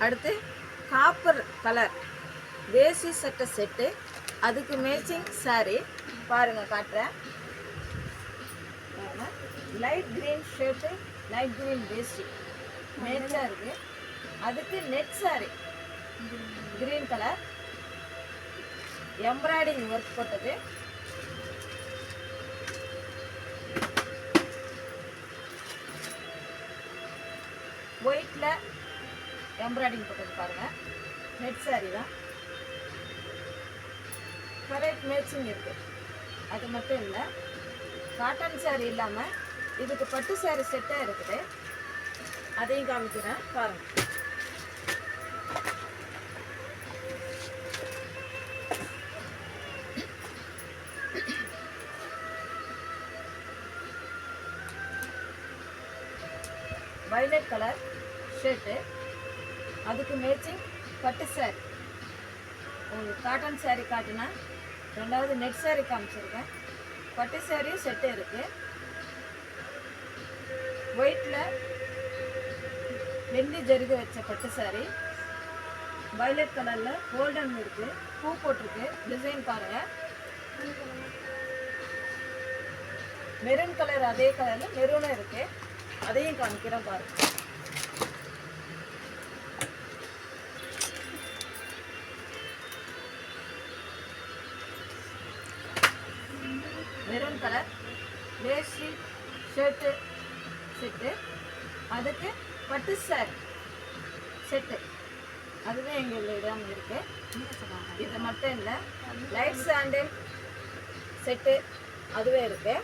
அடுத்து copper colour வேஷ்டி சட்டை set, அதுக்கு மேட்சிங் சாரீ பாருங்கள் காட்டுறேன். Light green shirt, light green வேஷ்டி மேட்சாக இருக்குது. அதுக்கு net sari green colour embroidering work போட்டது. ஒயிட்டில் எம்ப்ராய்டிங் போட்டது பாருங்கள். நெட் சாரீ தான், கரெக்ட் மேட்சிங் இருக்குது. அது மட்டும் இல்லை, காட்டன் சாரீ இல்லாமல் இதுக்கு பட்டு சாரீ செட்டாக இருக்குது. அதையும் காமிக்கிறேன் பாருங்கள். வயலட் கலர் ஷர்ட்டு, அதுக்கு மேட்சிங் பட்டு சாரீ. உங்களுக்கு காட்டன் சாரீ காட்டினா, ரெண்டாவது நெட் சாரீ காமிச்சிருக்கேன். பட்டு சாரியும் செட்டு இருக்குது. ஒயிட்டில் வெள்ளி ஜருகு வச்ச பட்டு சாரீ, வயலட் கலரில் கோல்டன் இருக்குது, பூ போட்டிருக்கு. டிசைன் பாருங்கள். மெரூன் கலர், அதே கலரில் மெரூனும் இருக்குது. அதையும் காமிக்கிறேன் பாருங்கள். மெரூன் கலர் வேஷ்டி ஷர்ட்டு செட்டு, அதுக்கு பட்டு சாரி செட்டு, அதுதான் எங்களிடம் இருக்குது. இது மட்டும் இல்லை, லைட் சாண்டில் செட்டு அதுவே இருக்குது.